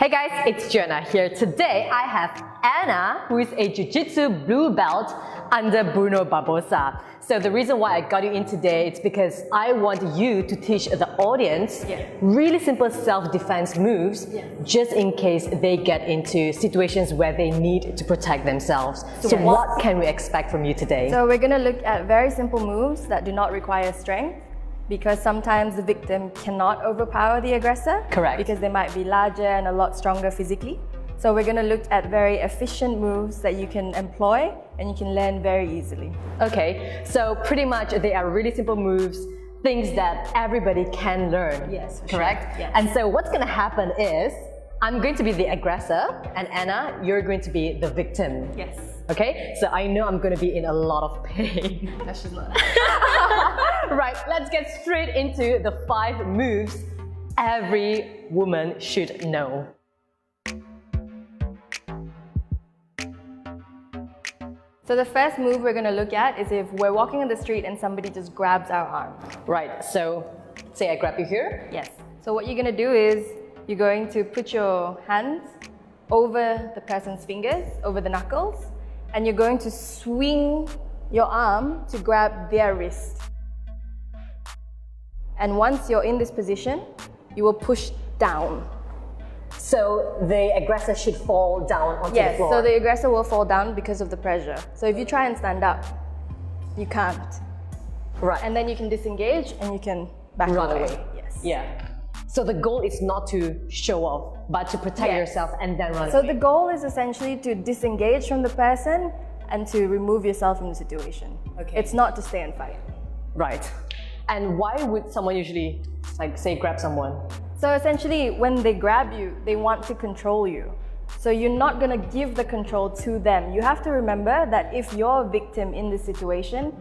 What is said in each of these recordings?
Hey guys, it's Joanna here. Today I have Anna, who is a Jiu-Jitsu blue belt under Bruno Barbosa. So the reason why I got you in today is because I want you to teach the audience really simple self-defense moves just in case they get into situations where they need to protect themselves. So what can we expect from you today? So we're going to look at very simple moves that do not require strength, because sometimes the victim cannot overpower the aggressor. Correct. Because they might be larger and a lot stronger physically. So we're going to look at very efficient moves that you can employ and you can learn very easily. Okay, so pretty much they are really simple moves, things that everybody can learn. Yes, for correct? sure. Yes. And so what's going to happen is I'm going to be the aggressor and Anna, you're going to be the victim. Yes. Okay, so I know I'm going to be in a lot of pain. No, she's not. Right, let's get straight into the 5 moves every woman should know. So the first move we're going to look at is if we're walking on the street and somebody just grabs our arm. Right, so say I grab you here. Yes. So what you're going to do is you're going to put your hands over the person's fingers, over the knuckles, and you're going to swing your arm to grab their wrist. And once you're in this position, you will push down. So the aggressor should fall down onto the floor. So the aggressor will fall down because of the pressure. So if you try and stand up, you can't. Right. And then you can disengage and you can back Run away. away. Yes. Yeah. So the goal is not to show off, but to protect yourself and then run So away. the goal is essentially to disengage from the person and to remove yourself from the situation. Okay. It's not to stay and fight. Right. And why would someone usually, like, say, grab someone? So essentially, when they grab you, they want to control you. So you're not going to give the control to them. You have to remember that if you're a victim in this situation,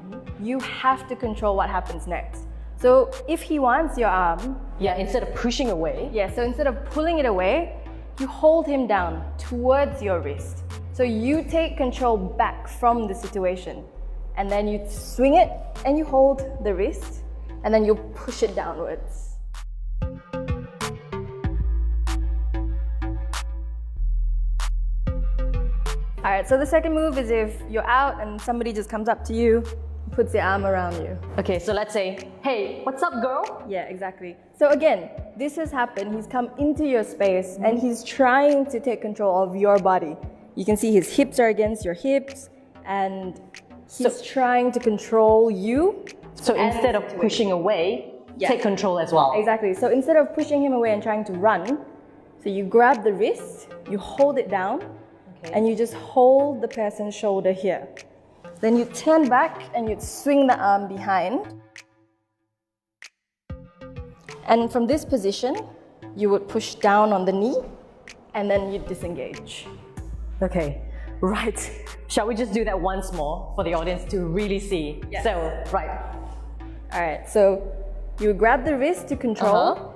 you have to control what happens next. So if he wants your arm, Instead of pushing away. so instead of pulling it away, you hold him down towards your wrist. So you take control back from the situation. And then you swing it and you hold the wrist and then you push it downwards. All right, so the second move is if you're out and somebody just comes up to you, puts their arm around you. Okay, so let's say, hey, what's up, girl? Yeah, exactly. So again, this has happened. He's come into your space and he's trying to take control of your body. You can see his hips are against your hips and he's trying to control you. So instead of pushing away, take control as well. Exactly. So instead of pushing him away and trying to run, so you grab the wrist, you hold it down, and you just hold the person's shoulder here. Then you turn back and you swing the arm behind. And from this position, you would push down on the knee and then you disengage. Okay, right. Shall we just do that once more for the audience to really see? Yes. So, right. All right, so you would grab the wrist to control,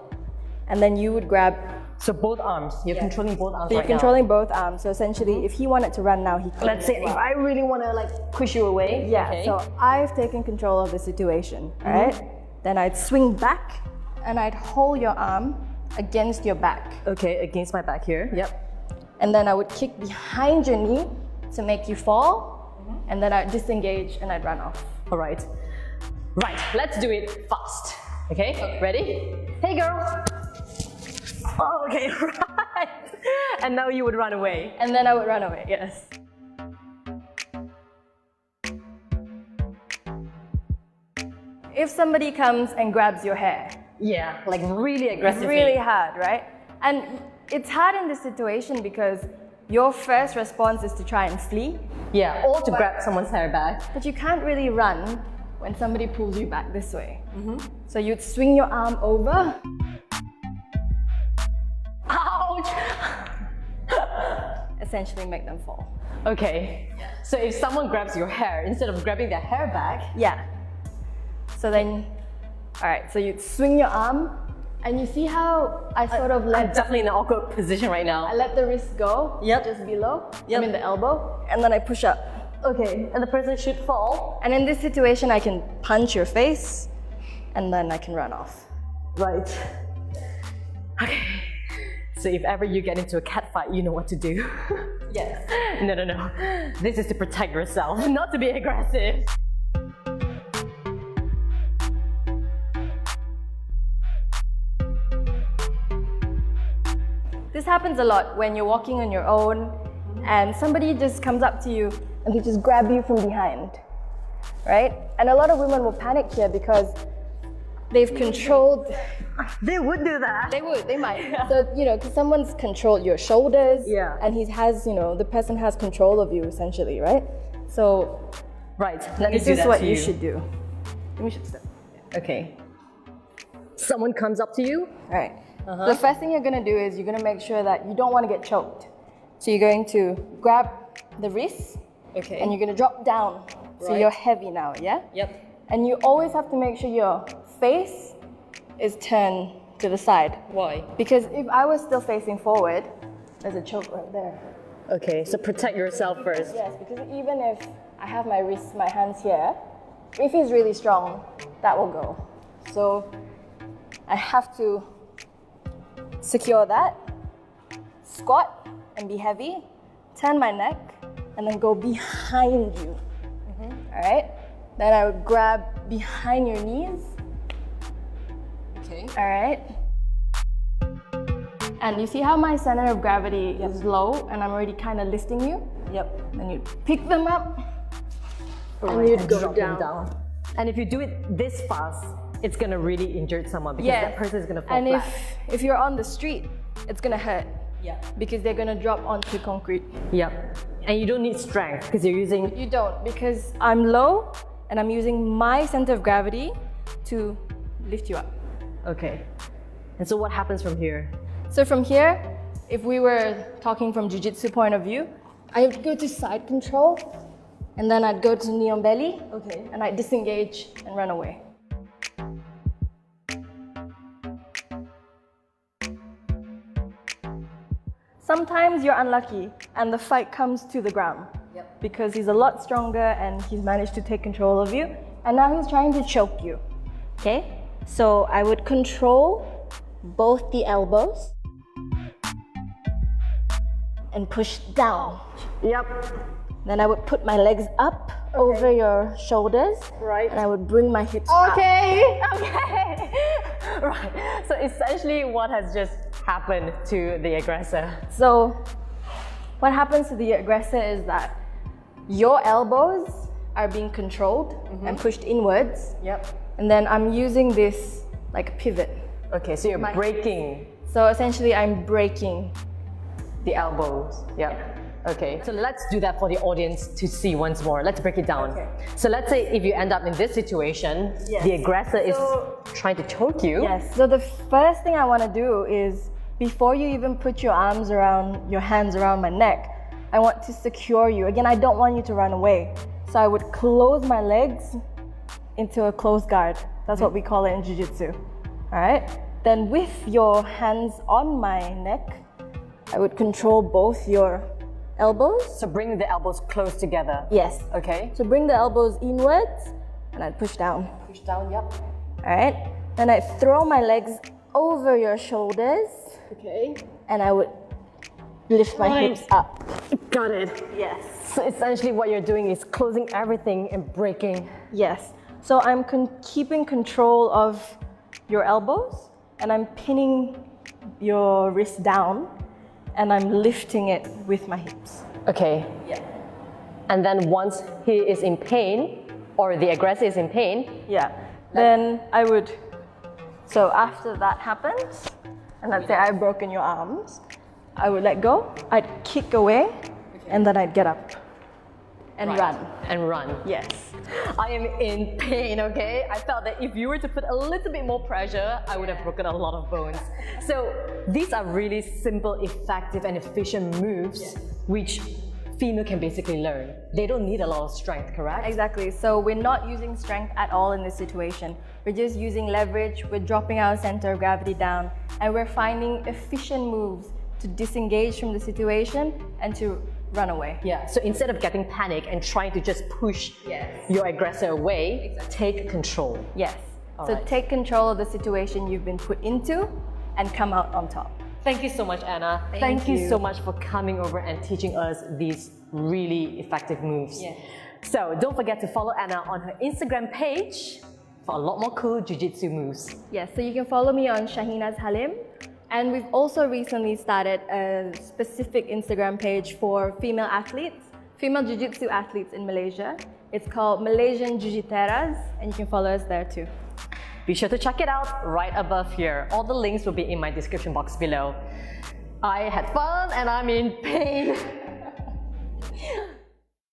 and then you would grab. So both arms, you're controlling both arms So you're right now. controlling both arms. So essentially, if he wanted to run now, he could. Let's say if I really want to like push you away. So I've taken control of the situation, all right? Then I'd swing back and I'd hold your arm against your back. Okay, against my back here. Yep. And then I would kick behind your knee to make you fall. And then I'd disengage and I'd run off. All right. Right, let's do it fast. Okay, ready? Hey girl. Oh, okay, right. And now you would run away. And then I would run away, yes. If somebody comes and grabs your hair, Yeah, like really aggressively. it's really hard, right? And it's hard in this situation because your first response is to try and flee, Yeah, or to grab someone's hair back. but you can't really run when somebody pulls you back this way. So you'd swing your arm over. Ouch! Essentially make them fall. Okay, so if someone grabs your hair, instead of grabbing their hair back, Yeah. So then, all right, so you'd swing your arm, and you see how I sort of I'm let definitely in an awkward position right now. I let the wrist go, just below, I mean the elbow, and then I push up. Okay, and the person should fall. And in this situation, I can punch your face, and then I can run off. Right. Okay. So if ever you get into a cat fight, you know what to do. Yes. No. This is to protect yourself, not to be aggressive. This happens a lot when you're walking on your own and somebody just comes up to you and they just grab you from behind, right? And a lot of women will panic here because they've controlled. They would do that. They might. So, because someone's controlled your shoulders, Yeah. and the person has control of you essentially, right? So, Right, let me this do is that what to you should do. We should step. Okay. Someone comes up to you. All right. The first thing you're gonna do is you're gonna make sure that you don't want to get choked. So you're going to grab the wrist, Okay. and you're gonna drop down. So Right. you're heavy now, yeah? Yep. And you always have to make sure your face is turned to the side. Why? Because if I was still facing forward, there's a choke right there. Okay, so protect yourself first. Yes, because even if I have my wrists, my hands here, if he's really strong, that will go. So I have to secure that, squat and be heavy, turn my neck, and then go behind you. All right? Then I would grab behind your knees. Okay. All right? And you see how my center of gravity is low and I'm already kind of lifting you? Yep. Then you pick them up and Right, you'd and go drop them down. And if you do it this fast, it's gonna really injure someone because Yes. that person is gonna fall And flat. if you're on the street, it's gonna hurt Yeah. because they're gonna drop onto concrete. Yep. And you don't need strength because you're using. You don't, because I'm low and I'm using my center of gravity to lift you up. Okay. And so what happens from here? So from here, if we were talking from jiu-jitsu point of view, I would go to side control and then I'd go to knee on belly. Okay. And I'd disengage and run away. Sometimes you're unlucky and the fight comes to the ground. Yep. Because he's a lot stronger and he's managed to take control of you and now he's trying to choke you. Okay? So I would control both the elbows and push down. Yep. Then I would put my legs up over your shoulders. Right. And I would bring my hips up. Okay. Right. So essentially what has just happened to the aggressor? So what happens to the aggressor is that your elbows are being controlled and pushed inwards. Yep. And then I'm using this like a pivot. Okay, so you're breaking So essentially I'm breaking. the elbows. Yep. Okay, so let's do that for the audience to see once more. Let's break it down. Okay. So let's say if you end up in this situation, Yes. the aggressor is So- trying to choke you. Yes. So the first thing I want to do is before you even put your arms around, your hands around my neck, I want to secure you. Again, I don't want you to run away. So I would close my legs into a closed guard. That's what we call it in jiu-jitsu. All right? Then with your hands on my neck, I would control both your elbows. So bring the elbows close together. Yes. Okay. So bring the elbows inwards and I'd push down. Push down, yep. All right? Then I throw my legs over your shoulders Okay. and I would lift my Right. hips up. Got it. Yes. So essentially what you're doing is closing everything and breaking. Yes. So I'm keeping control of your elbows and I'm pinning your wrist down and I'm lifting it with my hips. Okay. Yeah. And then once he is in pain, or the aggressor is in pain, Yeah. Then I would, so after that happens, and let's say I've broken your arms, I would let go, I'd kick away, and then I'd get up and run. and run. Yes. I am in pain, okay? I felt that if you were to put a little bit more pressure, I would have broken a lot of bones. So these are really simple, effective, and efficient moves which female can basically learn. They don't need a lot of strength, correct? Exactly. So we're not using strength at all in this situation. We're just using leverage, we're dropping our center of gravity down, and we're finding efficient moves to disengage from the situation and to run away. Yeah, so instead of getting panic and trying to just push your aggressor away, take control. Yes. All So right. take control of the situation you've been put into and come out on top. Thank you so much, Anna. Thank you you. so much for coming over and teaching us these really effective moves. Yes. So don't forget to follow Anna on her Instagram page for a lot more cool jiu-jitsu moves. Yes, so you can follow me on Shahina's Halim. And we've also recently started a specific Instagram page for female athletes, female jiu-jitsu athletes in Malaysia. It's called Malaysian Jiu-Jiteras, and you can follow us there too. Be sure to check it out right above here. All the links will be in my description box below. I had fun and I'm in pain.